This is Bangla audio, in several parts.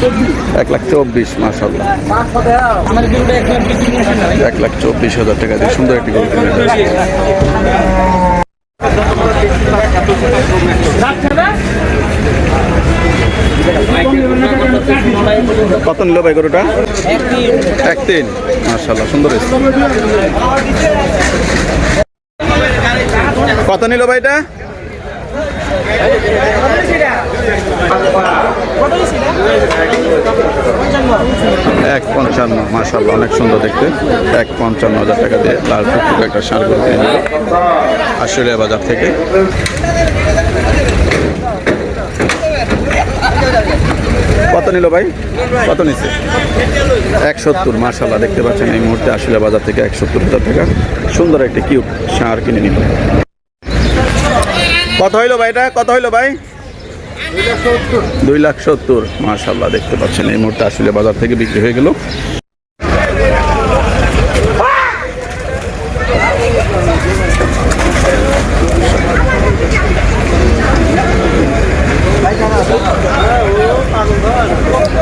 1,24,000 মাশাআল্লাহ। 1,24,000 টাকা দিয়ে সুন্দর একটি গরু কিনে নিয়েছে। কত নিল ভাই গরুটা? 1,3,000 মাশাআল্লাহ, সুন্দর হয়েছে। কত নিল ভাই এটা? 1,55,000 মাশাআল্লাহ, অনেক সুন্দর দেখতে। 1,55,000 টাকা দিয়ে লাল টুকটুকে একটা ষাঁড় গরু কিনে নিল আশুলিয়া বাজার থেকে। কত নিল ভাই? কত নিচ্ছে? 170 মাশাআল্লাহ, দেখতে পাচ্ছেন এই মুহূর্তে আশুলিয়া বাজার থেকে 170,000 টাকা সুন্দর একটি কিউট ষাঁড় কিনে নিল। কত হইলো ভাই এটা? কত হইলো ভাই? 2,70,000 মাশাআল্লাহ, দেখতে পাচ্ছেন এই মুহূর্তে আশুলিয়া বাজার থেকে বিক্রি হয়ে গেল।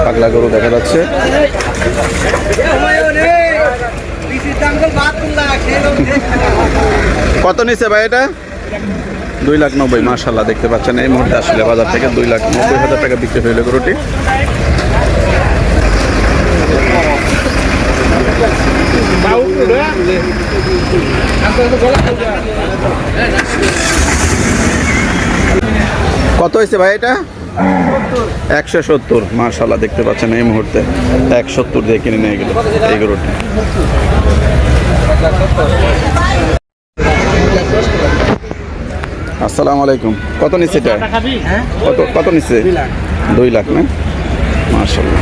পাগলা গরু দেখা যাচ্ছে। কত নিচ্ছে ভাই এটা? 2,90,000 মাশাআল্লাহ, দেখতে পাচ্ছেন এই মুহূর্তে আসলে বাজার থেকে 2,90,000 টাকা বিক্রি হইল গরুটি। কত হয়েছে ভাই এটা? 170 মাশাআল্লাহ, দেখতে পাচ্ছেন এই মুহূর্তে 170 দিয়ে কিনে নিয়ে গেল এই গরুটি। আসসালামু আলাইকুম। কত নিচ্ছে এটা? কত নিচ্ছে? 2 লাখ না মাশাআল্লাহ।